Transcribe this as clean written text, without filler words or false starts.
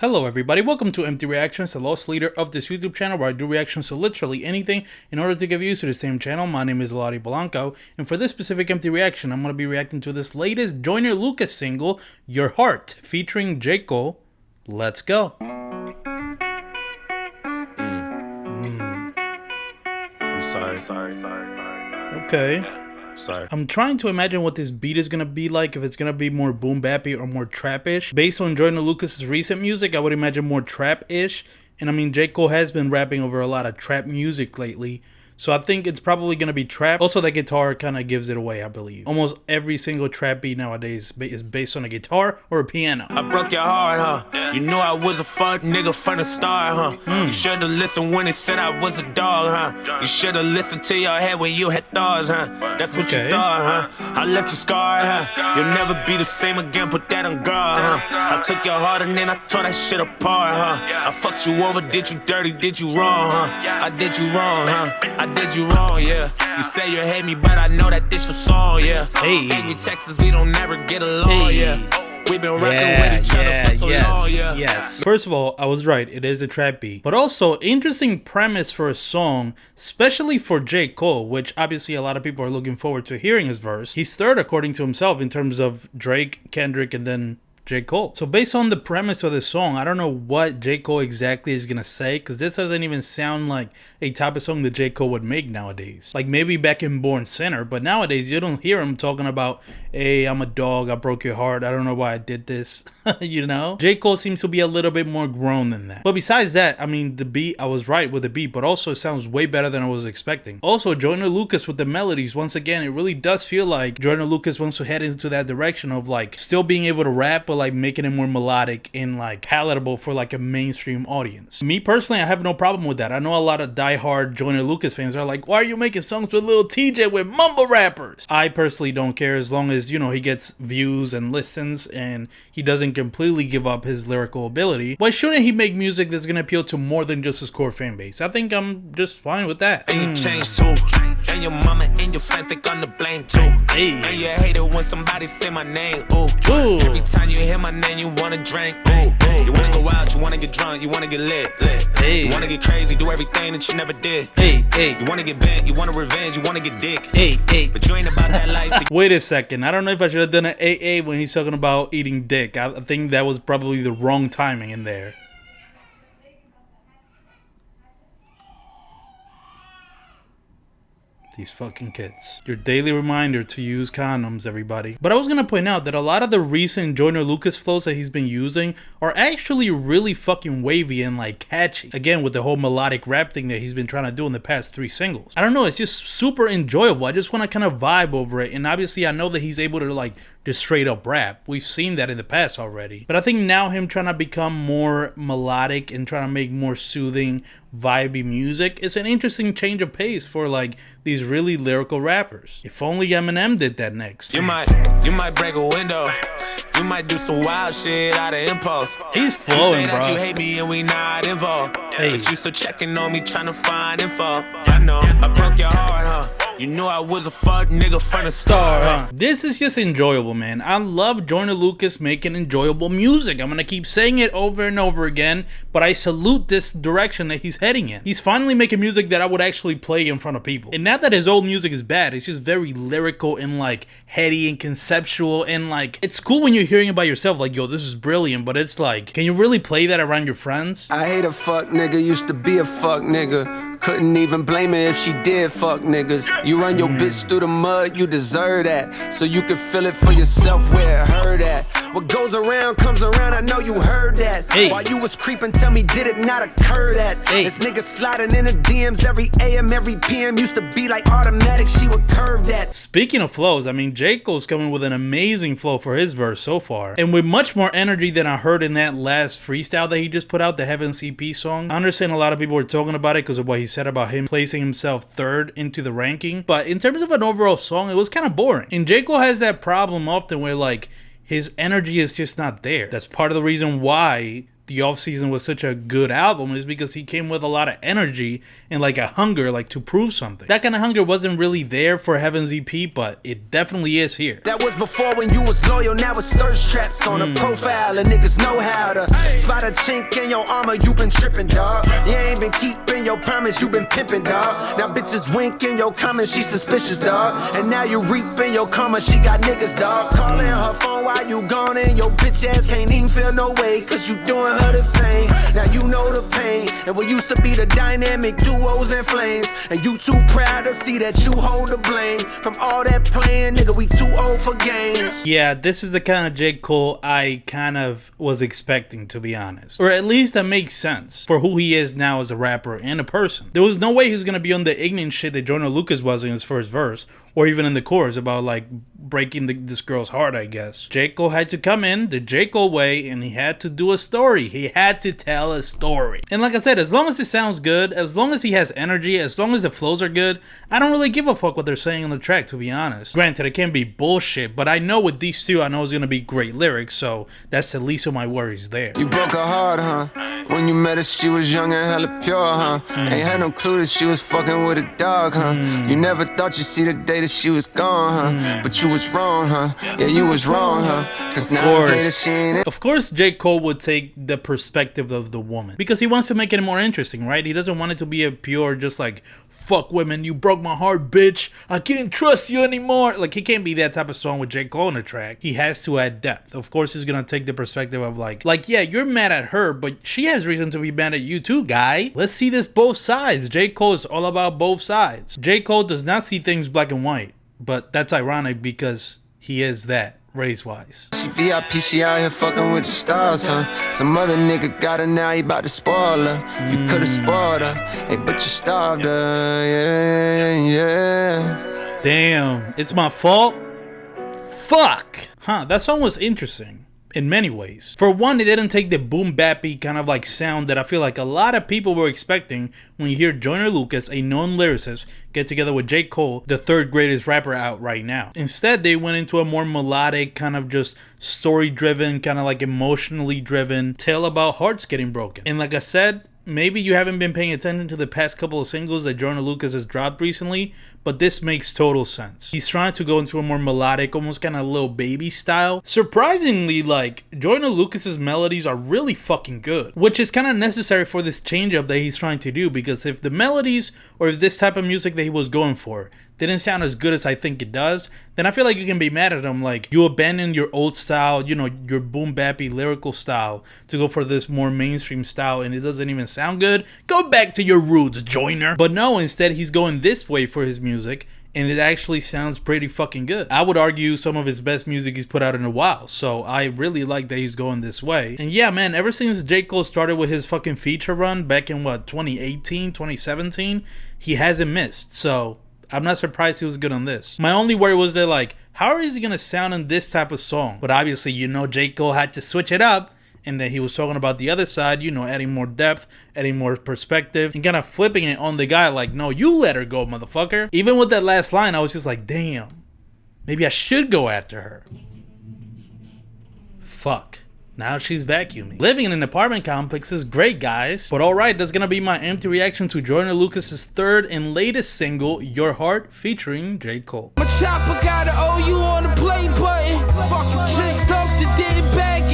Hello everybody, welcome to Empty Reactions, the lost leader of this YouTube channel where I do reactions to literally anything in order to give views to the same channel. My name is Lottie Blanco, and for this specific Empty Reaction, I'm going to be reacting to this latest Joyner Lucas single, Your Heart, featuring J. Cole. Let's go. I'm sorry. Okay. Sorry. I'm trying to imagine what this beat is going to be like, if it's going to be more boom bappy or more trap-ish. Based on Joyner Lucas's recent music, I would imagine more trap-ish. And I mean, J. Cole has been rapping over a lot of trap music lately. So I think it's probably going to be trap. Also, the guitar kind of gives it away, I believe. Almost every single trap beat nowadays is based on a guitar or a piano. I broke your heart, huh? You knew I was a fuck nigga from the start, huh? You should've listened when it said I was a dog, huh? You should've listened to your head when you had thoughts, huh? That's what you thought, huh? I left you scarred, huh? You'll never be the same again, put that on guard, huh? I took your heart and then I tore that shit apart, huh? I fucked you over, did you dirty, did you wrong, huh? I did you wrong, huh? I did you wrong, yeah. You say you hate me, but I know that this your song, yeah. Hey. Hate me, Texas, we don't never get along, yeah. We've been rocking with each other for so long, yeah. Yes. First of all, I was right. It is a trap beat. But also, interesting premise for a song, especially for J. Cole, which obviously a lot of people are looking forward to hearing his verse. He's third, according to himself, in terms of Drake, Kendrick, and then J. Cole. So based on the premise of this song, I don't know what J. Cole exactly is gonna say, because this doesn't even sound like a type of song that J. Cole would make nowadays. Like maybe back in Born Sinner, but nowadays you don't hear him talking about, hey, I'm a dog, I broke your heart, I don't know why I did this, you know? J. Cole seems to be a little bit more grown than that. But besides that, I mean, the beat, I was right with the beat, but also it sounds way better than I was expecting. Also, Joyner Lucas with the melodies, once again, it really does feel like Joyner Lucas wants to head into that direction of like still being able to rap, but like making it more melodic and like palatable for like a mainstream audience. Me personally, I have no problem with that. I know a lot of diehard Joyner Lucas fans are like, why are you making songs with Lil TJ with mumble rappers? I personally don't care as long as, you know, he gets views and listens and he doesn't completely give up his lyrical ability. Why shouldn't he make music that's gonna appeal to more than just his core fan base? I think I'm just fine with that. And you change too. And your mama and your friends, they gonna blame too. Hey. And you hate it when somebody say my name, ooh. Ooh. Every time you hear my name, you wanna drink, ooh. You wanna go out, you wanna get drunk, you wanna get lit. Hey. You wanna get crazy, do everything that you never did. Hey. You wanna get bent, you wanna revenge, you wanna get dick. Hey. But you ain't about that life. Wait a second. I don't know if I should have done an AA when he's talking about eating dick. I think that was probably the wrong timing in there. These fucking kids. Your daily reminder to use condoms, everybody. But I was gonna point out that a lot of the recent Joyner Lucas flows that he's been using are actually really fucking wavy and like catchy. Again, with the whole melodic rap thing that he's been trying to do in the past 3 singles. I don't know, it's just super enjoyable. I just want to kind of vibe over it. And obviously I know that he's able to like just straight up rap. We've seen that in the past already. But I think now him trying to become more melodic and trying to make more soothing, vibey music is an interesting change of pace for like these really lyrical rappers. If only Eminem did that next. You might break a window. You might do some wild shit out of impulse. He's flowing, you say bro. That you hate me and we not involved. Hey. But you still checking on me, trying to find info. I know, I broke your heart, huh? You knew I was a fuck nigga from the start, huh? This is just enjoyable, man. I love Joyner Lucas making enjoyable music. I'm gonna keep saying it over and over again, but I salute this direction that he's heading in. He's finally making music that I would actually play in front of people. And not that his old music is bad, it's just very lyrical and like heady and conceptual, and like it's cool when you're hearing it by yourself, like, yo, this is brilliant, but it's like, can you really play that around your friends? I hate a fuck nigga, used to be a fuck nigga. Couldn't even blame her if she did fuck niggas. You run your bitch through the mud, you deserve that. So you can feel it for yourself where it hurt at. What goes around comes around, I know you heard that. Hey. While you was creeping, tell me, did it not occur that? Hey. This nigga sliding in the DMs every AM, every PM. Used to be like automatic, she would curve that. Speaking of flows, I mean, J. Cole's coming with an amazing flow for his verse so far, and with much more energy than I heard in that last freestyle that he just put out, the Heaven CP song. I understand a lot of people were talking about it because of what he said about him placing himself third into the ranking, but in terms of an overall song, it was kind of boring. And J. Cole has that problem often where like his energy is just not there. That's part of the reason why the off-season was such a good album is because he came with a lot of energy and like a hunger, like to prove something. That kind of hunger wasn't really there for Heaven's EP, but it definitely is here. That was before when you was loyal, now it's thirst traps on a profile, and niggas know how to spot a chink in your armor. You been tripping, dog. You ain't been keeping your promise, you been pimping, dog. Now bitches winking your comments, she suspicious, dog. And now you reaping your karma, she got niggas, dog. Calling her phone while you gone, and your bitch ass can't even feel no way, cause you doing her the same. Now you know the pain, and we used to be the dynamic duos and flames, and you too proud to see that you hold the blame from all that playing, nigga. We too old for games. Yeah, this is the kind of J. Cole I kind of was expecting, to be honest, or at least that makes sense for who he is now as a rapper and a person. There was no way he was gonna be on the ignorant shit that Joyner Lucas was in his first verse, or even in the chorus about like breaking this girl's heart, I guess. J. Cole had to come in the J. Cole way, and he had to do a story. He had to tell a story. And like I said, as long as it sounds good, as long as he has energy, as long as the flows are good, I don't really give a fuck what they're saying on the track, to be honest. Granted, it can be bullshit, but I know with these two, I know it's gonna be great lyrics, so that's the least of my worries there. You broke her heart, huh? When you met her, she was young and hella pure, huh? Ain't had no clue that she was fucking with a dog, huh? You never thought you'd see the day that she was gone, huh? But you was wrong, huh? Yeah, you was wrong, huh? Cause now she ain't. Of course, J. Cole would take the perspective of the woman because he wants to make it more interesting, right? He doesn't want it to be a pure, just like, fuck women, you broke my heart, bitch, I can't trust you anymore. Like, he can't be that type of song with J. Cole on the track. He has to add depth. Of course, he's gonna take the perspective of like, yeah, you're mad at her, but she has reason to be mad at you too, guy. Let's see this both sides. J. Cole is all about both sides. J. Cole does not see things black and white, but that's ironic because he is that. Race-wise. She VIP, she out here fucking with the stars, huh? Some other nigga got her now, he about to spoil her. You could've spoiled her, hey, but you starved her, yeah. Damn, it's my fault? Fuck! Huh, that song was interesting. In many ways. For one, it didn't take the boom bappy kind of like sound that I feel like a lot of people were expecting when you hear Joyner Lucas, a known lyricist, get together with J. Cole, the third greatest rapper out right now. Instead, they went into a more melodic, kind of just story-driven, kind of like emotionally driven tale about hearts getting broken. And like I said, maybe you haven't been paying attention to the past couple of singles that Joyner Lucas has dropped recently, but this makes total sense. He's trying to go into a more melodic, almost kind of Lil Baby style. Surprisingly, like, Joyner Lucas's melodies are really fucking good, which is kind of necessary for this change up that he's trying to do, because if the melodies or if this type of music that he was going for didn't sound as good as I think it does, then I feel like you can be mad at him. Like, you abandon your old style, you know, your boom bappy lyrical style to go for this more mainstream style, and it doesn't even sound good. Go back to your roots, Joyner. But no, instead he's going this way for his music, and it actually sounds pretty fucking good. I would argue some of his best music he's put out in a while, so I really like that he's going this way. And yeah, man, ever since J. Cole started with his fucking feature run back in, what, 2018, 2017, he hasn't missed, so I'm not surprised he was good on this. My only worry was that, like, how is he gonna sound in this type of song? But obviously, you know, J. Cole had to switch it up, and then he was talking about the other side, you know, adding more depth, adding more perspective, and kind of flipping it on the guy like, no, you let her go, motherfucker. Even with that last line, I was just like, damn, maybe I should go after her. Fuck. Now she's vacuuming. Living in an apartment complex is great, guys. But alright, that's gonna be my empty reaction to Joyner Lucas's third and latest single, Your Heart, featuring J. Cole. My chopper got an OU on the play button. Just dumped the dead bag.